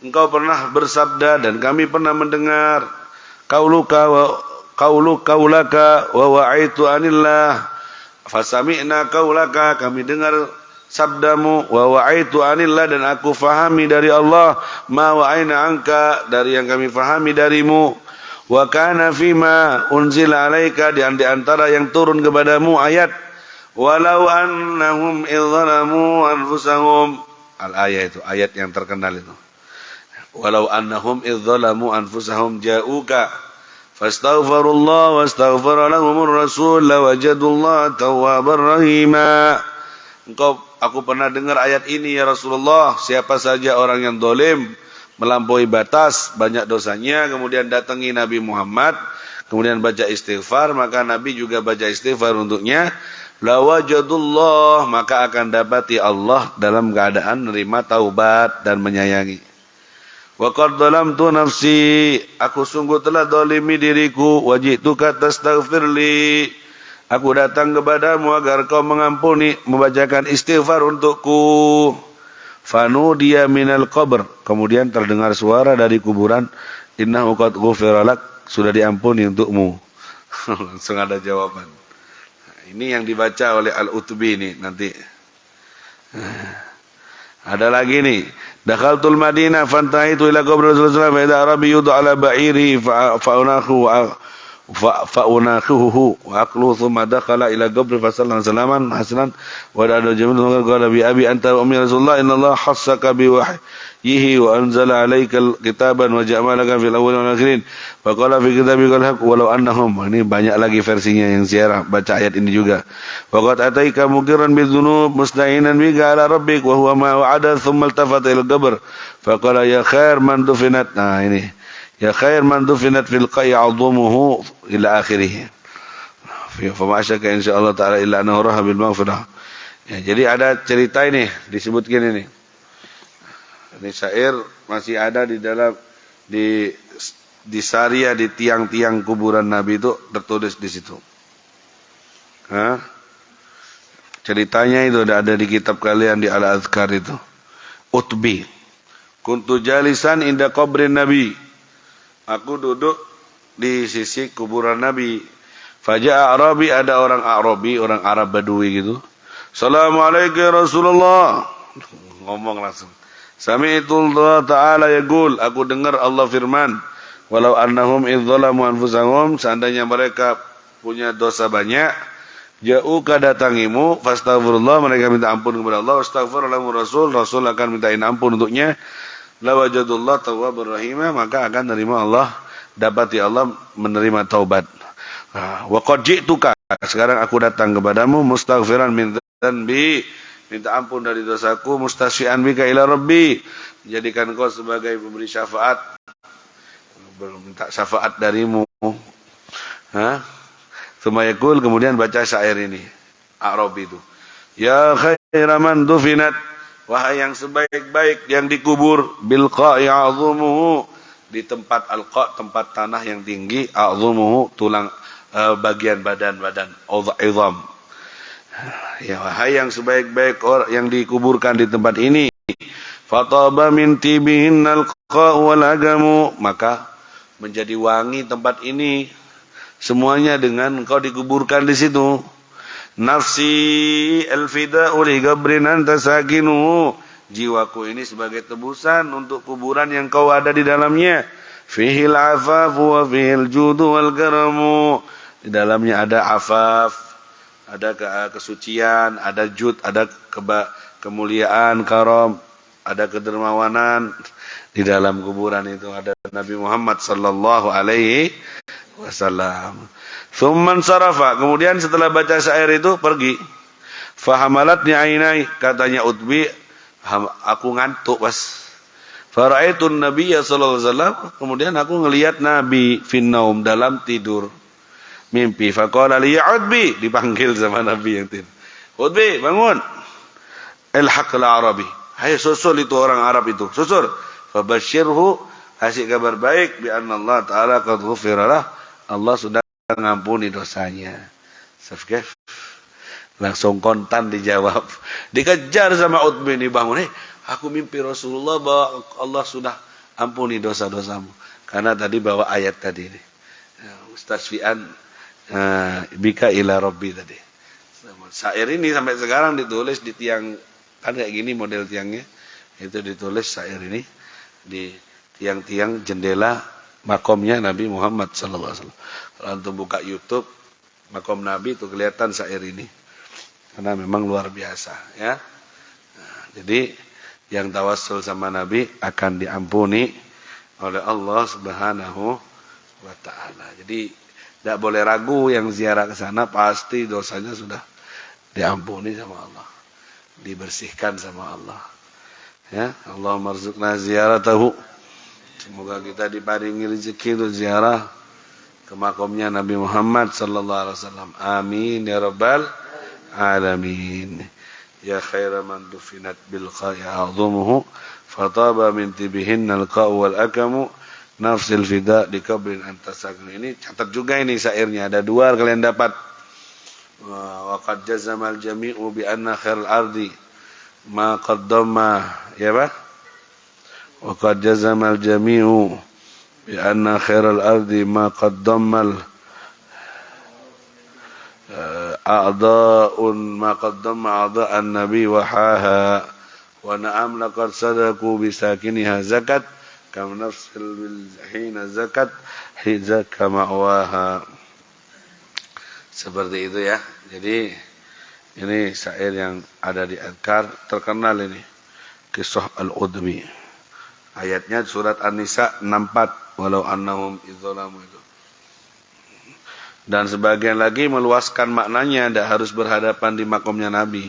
engkau pernah bersabda dan kami pernah mendengar. Qaulaka wa wa'aitu anillah. Fasami'na qaulaka, kami dengar sabdamu, wa wa'aitu anillah, dan aku fahami dari Allah, ma wa'aina anka, dari yang kami fahami darimu. Wa kana fima unzila alaika, di antara yang turun kepadamu ayat walau annahum idzalamu anfusahum. Al-ayat itu ayat yang terkenal itu. Walau annahum idzalamu anfusahum ja'uka fastaghfirullah wastaghfara lahumur rasul lawajadullah tawwabar rahima. Aku pernah dengar ayat ini ya Rasulullah, siapa saja orang yang zalim, melampaui batas, banyak dosanya, kemudian datangi Nabi Muhammad, kemudian baca istighfar, maka Nabi juga baca istighfar untuknya, lawajadullah, maka akan dapati Allah dalam keadaan menerima taubat dan menyayangi. Wa qad zalamtu nafsi, aku sungguh telah zalimi diriku, wajituka tastaghfirli, aku datang kepadamu agar kau mengampuni, membacakan istighfar untukku. Fanudiya minal qabr, kemudian terdengar suara dari kuburan, innahu qad ghufira lak, sudah diampuni untukmu. Langsung ada jawaban. Nah, ini yang dibaca oleh Al-Utbi ini nanti. Ada lagi nih. Dakhaltul Madinah fantaitu ila qabr Rasulullah fa idza arabi yudu ala ba'iri fa'unakhuhu wa aqlu thumma dakhala ila qabr fa sallallahu hasanan wa da'u jamil qala bi abi anta ummi Rasulullah inna Allah hassaka bi وحيه وأنزل عليك كتابا وجعلك في الأولين والآخرين وقال في كتابك الحق ولو أنهم. Ini banyak lagi versinya yang ziarah baca ayat ini juga. وقد أتيك مقرا بالذنوب مستعينا بك على ربك وهو ما وعد ثم التفت إلى القبر فقال يا خير من دفنت. Nah ini ya khair man dufinat fil qa'i 'azumuhu ila akhirih. Fa ma syaka insyaallah taala illa annahu raha bil maghfirah. Ya, jadi ada cerita ini disebutkan ini. Ini syair masih ada di dalam di syariah di tiang-tiang kuburan Nabi itu tertulis di situ. Hah? Ceritanya itu ada di kitab kalian di Al-Azkar itu. Utbi. Kuntu jalisan inda qabrin Nabi. Aku duduk di sisi kuburan Nabi. Faja'a Arabi, ada orang Arabi, orang Arab Badui gitu. Assalamualaikum ya Rasulullah. Ngomong langsung. Sami'tullah ta'ala yaqul, aku dengar Allah firman, walau annahum idzalamu anfusahum, seandainya mereka punya dosa banyak, ja'uka datangimu, fastaghfirullah, mereka minta ampun kepada Allah, wastaghfir lahum Rasul akan mintain ampun untuknya. La wajadullah tawwabur rahimah, maka akan menerima Allah, dapati Allah menerima taubat. Wa qad ji'tuka, sekarang aku datang kepadamu mustaghfiran min dzanbi, minta ampun dari dosaku, mustasyian bika ila rabbi, jadikan kau sebagai pemberi syafaat, minta syafaat darimu. Sumayakul, kemudian baca syair ini Arabi itu. Ya khairaman dufinat, wahai yang sebaik-baik yang dikubur, bil qa'i a'zumuhu, di tempat al-qa', tempat tanah yang tinggi, a'zumuhu, tulang bagian badan izam. Ya wahai yang sebaik-baik orang yang dikuburkan di tempat ini, fataba min tibihin al-qa' wal agamu, maka menjadi wangi tempat ini semuanya dengan engkau dikuburkan di situ. Nafsi al-fida'u li qabrin anta sakinu, jiwaku ini sebagai tebusan untuk kuburan yang kau ada di dalamnya. Fihil afafu wa fihil judu wal karamu, di dalamnya ada afaf, ada kesucian, ada jud, ada kemuliaan, karam, ada kedermawanan. Di dalam kuburan itu ada Nabi Muhammad sallallahu alaihi wasallam. Thumman sarafa, kemudian setelah baca syair itu pergi. Fahamalatni ainai, katanya Utbi, aku ngantuk pas. Fara'aitun nabiyya sallallahu alaihi wasallam, kemudian aku ngelihat Nabi finnaum, dalam tidur. Mimpi. Faqala li ya Utbi, dipanggil sama Nabi yang tidur. Utbi, bangun. Ilhaqil Arabi. Hai susul itu orang Arab itu. Susul. Fabashirhu, kasih kabar baik bi anna Allah taala qad ghufira lah. Allah sudah mengampuni dosanya. Safkef. Langsung kontan dijawab. Dikejar sama Utbi, dibangun. Aku mimpi Rasulullah bahwa Allah sudah ampuni dosa-dosamu. Karena tadi bawa ayat tadi ini. Mustasfian bika ila rabbi tadi. Syair ini sampai sekarang ditulis di tiang, kan kayak gini model tiangnya. Itu ditulis syair ini di tiang-tiang jendela makomnya Nabi Muhammad sallallahu alaihi wasallam. Kalau antum buka YouTube makom Nabi itu kelihatan syair ini. Karena memang luar biasa ya. Nah, jadi yang tawassul sama Nabi akan diampuni oleh Allah Subhanahu wa taala. Jadi tidak boleh ragu yang ziarah ke sana, pasti dosanya sudah diampuni sama Allah, dibersihkan sama Allah. Ya, Allahumma rzuqna ziyaratahu. Semoga kita diparingi rezeki untuk ziarah ke makamnya Nabi Muhammad sallallahu alaihi wasallam. Amin ya rabbal alamin. Ya khaira man dufinat bil qa'i a'zumuhu fataba min tibihinna al-qa'u wal akamu nafsil fida di kabrin antasakin. Ini catat juga ini syairnya, ada dua kalian dapat. Wa qad jazamal jami'u bi anna khairal ardi ma qaddama, ya Pak? Wa qad jazamal jami'u bi anna khairal ardi ma qaddamal a'dha'un ma qaddama a'dha'an nabi wa haha wa na'am laqad sadaku bisakiniha zakat kam nafsil bil hina zakat hizaka ma'waha. Seperti itu ya. Jadi ini syair yang ada di Adkar, terkenal ini kisah Al-Udbi. Ayatnya surat An-Nisa 64, walau annahum idzalamu itu. Dan sebagian lagi meluaskan maknanya, tidak harus berhadapan di makomnya Nabi.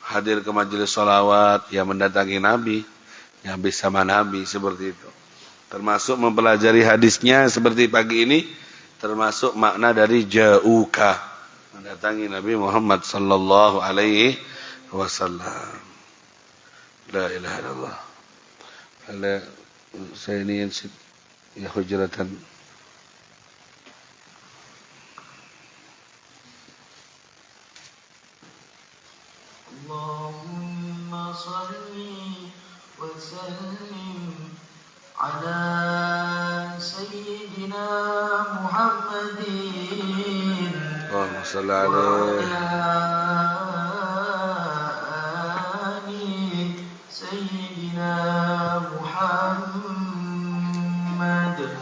Hadir ke majelis sholawat, ya mendatangi Nabi, ya bersama Nabi, seperti itu. Termasuk mempelajari hadisnya seperti pagi ini, termasuk makna dari ja'uka, mendatangi Nabi Muhammad sallallahu alaihi wasallam. La ilaha illallah. Ala saya ini ya hujratan. Allahumma salli wa sallim ala sayyidina Muhammadin. Allahumma salli alaihi sayyidina Muhammad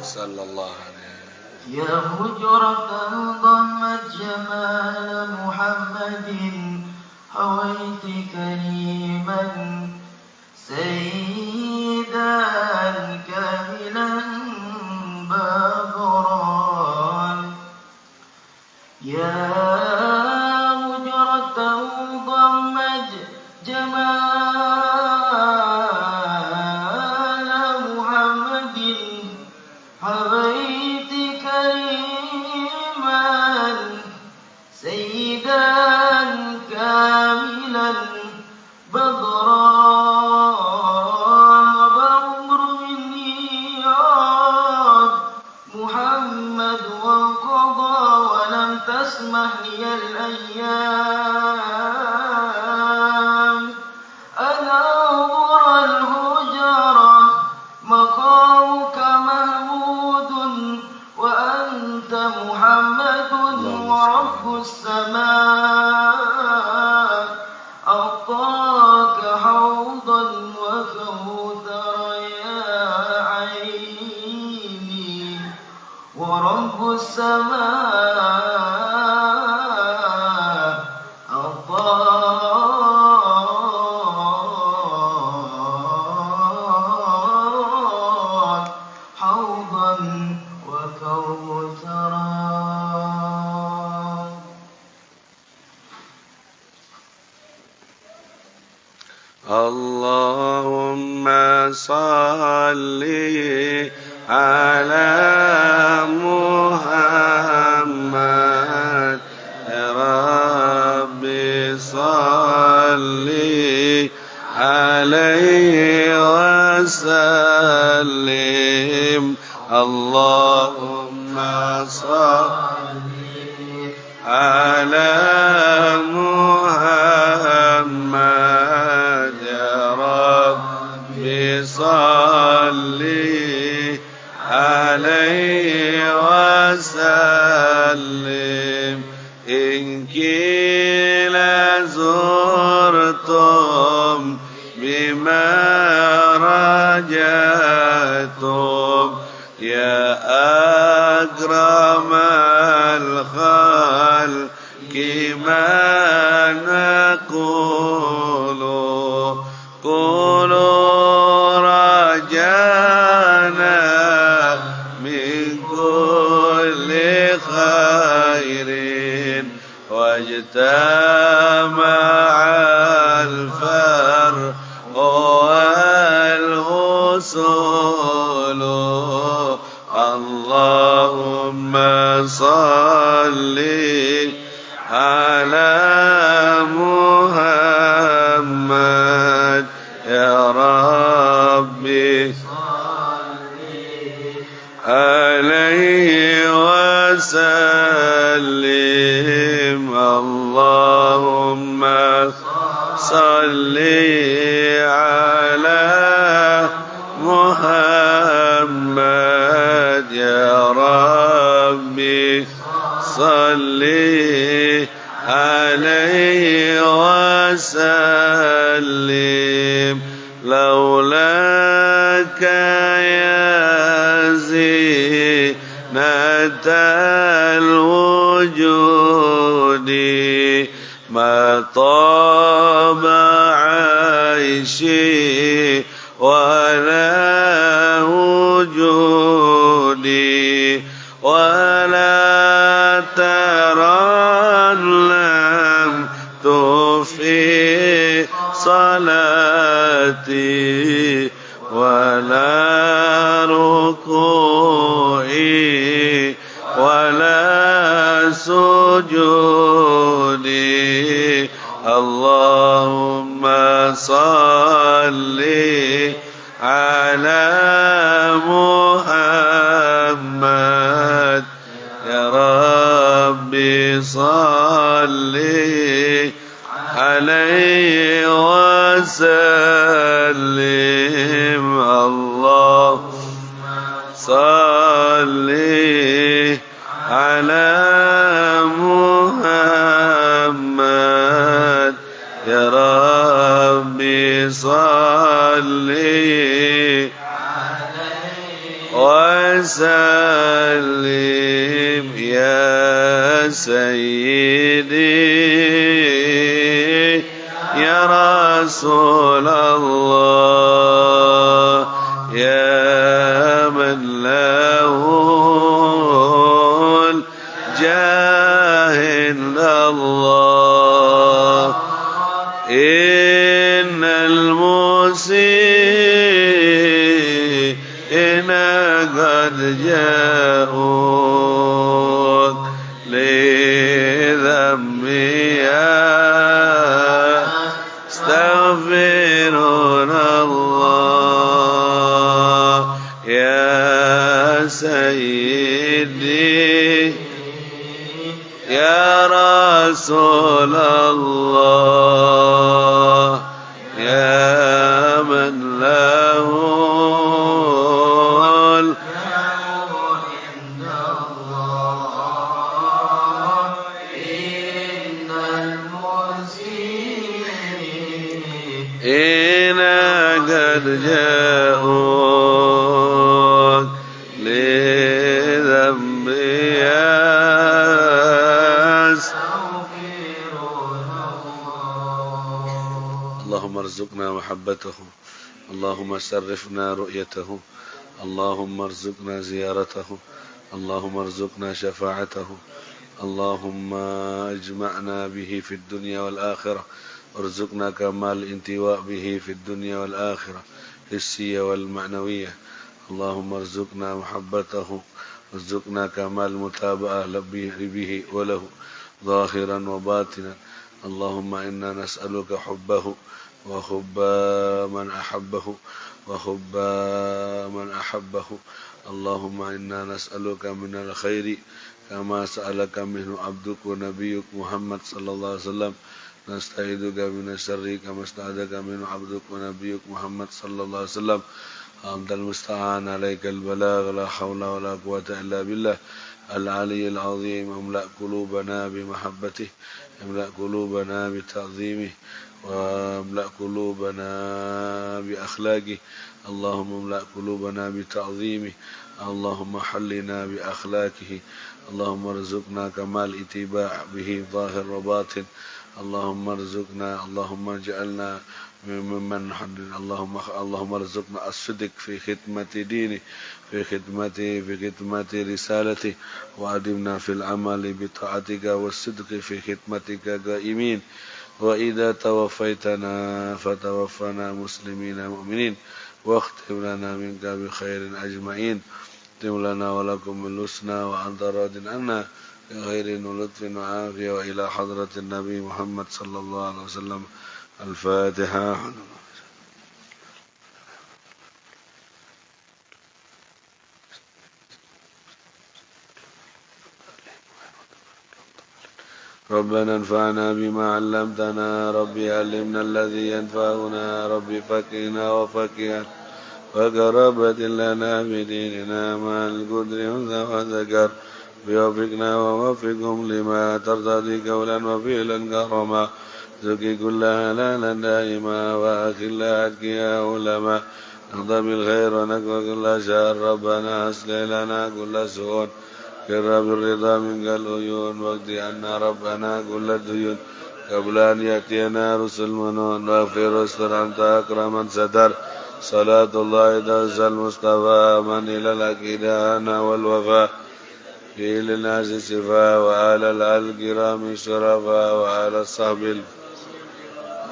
sallallahu alaihi. Ya hujratan dhammat jamal Muhammadin hawaiti kariman sayyidan kamilan badran. Ya hujratan dhammat jamal Muhammadin hawaiti kariman sayyidan kamilan badran badru mi'ad Muhammad wa qada wa lam tasmah liyal ayyam ana al hujra maqamuka mahmudun wa anta Muhammadun wa rabbus samaa a'taka hawdan wa kawthara ya aini wa rabbus samaa Allahumma salli ala Muhammad ya Rabbi salli alaihi wa sallim. Allahumma salli ala Muhammad ya Rabbi salli alaihi wa sallim. In kila zurtum bima rajatum ya akramal khalqi ma naqulu qulu rajana min kulli khairin wajtama'al farq wal husulu. Allahumma salli ala Muhammad ya Rabbi alaihi wa sallim. Allahumma salli ala Muhammad ya Rabbi salli alaihi wa sallim. Laulaka ya zinatal wujudi ma taba aishi wa la سجودي ولا ترى لم في صلاتي ولا ركوعي ولا سجودي اللهم صل على محمد يا ربي صل عليه وسلم اللهم صل على محمد يا ربي صل وسلم يا سيدي يا رسول الله يا من له الجاه عند الله إن المسيئين قد جاءوك لذنبي يستغفرون الله يا سيدي يا رسول الله يا من له إن قد جاءوك لذنبي اللهم ارزقنا محبته اللهم شرفنا رؤيته اللهم ارزقنا زيارته اللهم ارزقنا شفاعته اللهم اجمعنا به في الدنيا والآخرة ارزقنا كمال الانتواء به في الدنيا والآخرة الحسية والمعنوية اللهم ارزقنا محبته ارزقنا كمال المتابعة به وله ظاهرا وباطنا اللهم إنا نسألك حبه وحب من أحبه وحب من أحبه اللهم إنا نسألك من الخير كما سألك منه عبدك ونبيك محمد صلى الله عليه وسلم نستعيذك من الشر كما استعاذك منه عبدك ونبيك محمد صلى الله عليه وسلم أنت المستعان عليك البلاغ لا حول ولا قوة إلا بالله العلي العظيم املأ قلوبنا بمحبته املأ قلوبنا بتعظيمه واملأ قلوبنا بأخلاقه اللهم املأ قلوبنا بتعظيمه اللهم حلنا بأخلاقه اللهم ارزقنا كمال اتباع به ظاهر وباطن اللهم ارزقنا اللهم اجعلنا ممن اللهم ارزقنا الصدق في خدمة دينه في خدمة رسالته وأدمنا في العمل بطاعتك والصدق في خدمتك قائمين وإذا توفيتنا فتوفنا مسلمين مؤمنين واختم لنا منك بخير أجمعين اختم لنا ولكم الحسنى وأنت راض عنا بغير لطف وعافية وإلى حضرة النبي محمد صلى الله عليه وسلم الفاتحة ربنا انفعنا بما علمتنا ربي علمنا الذي ينفعنا ربي فقهنا وفقها وقربة لنا بديننا مع القدر أنثى وذكر بوفقنا ووفقهم لما ترتضي قولا وفعلا كرما زكي كل هلالا دائما وأخلا أتقيا علما نقضى بالخير ونكفى كل شر ربنا أصلح لنا كل سوء كر بالرضا منك العيون واقض عنا ربنا كل الديون قبل أن يأتينا رسل منون واغفر واستر أنت أكرم من ستر صلاة الله درس المصطفى من إلى الأكيدان والوفاء في للناس صفا وعلى الكرام شرفا وعلى الصحب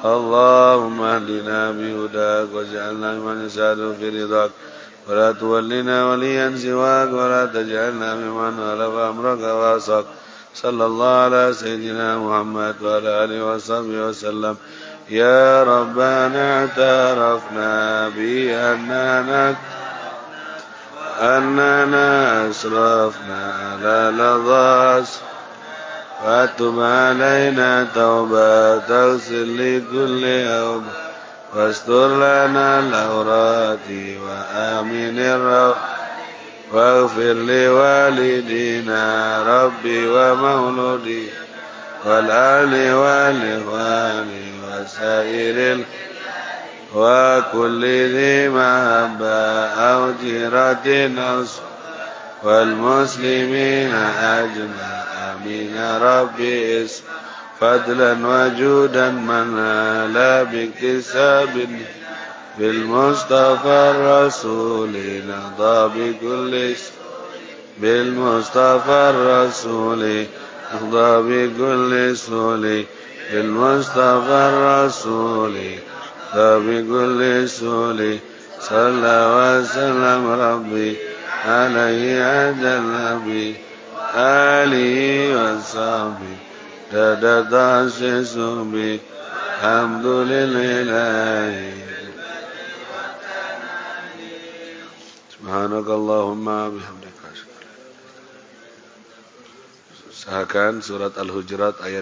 اللهم اهدنا بهداك واجعلنا ممن يسعد في رضاك ولا تولنا وليا سواك ولا تجعلنا ممن خالف أمرك وعصاك صلى الله على سيدنا محمد وعلى آله وصحبه وسلم. يا ربنا اعترفنا بأننا أسرفنا على لظى فتب علينا توبة تغسل لكل يوم واستر لنا العورات وآمن الروح واغفر لوالدينا ربي ومولودي والآل والإخوان وسائر وكل ذي محبة أو جيرة والمسلمين أجمع آمين ربي اسم فضلا وجودا من لا باكتساب بالمصطفى الرسول نهضى بكل اسم بالمصطفى الرسول نهضى بكل سهول بالمصطفى الرسول بكل سهول صلى وسلم ربي عليه عد النبي آله وصحبه تدتعسس به الحمد لله. سبحانك اللهم bihamdika. Usahakan surat Al-Hujurat ayat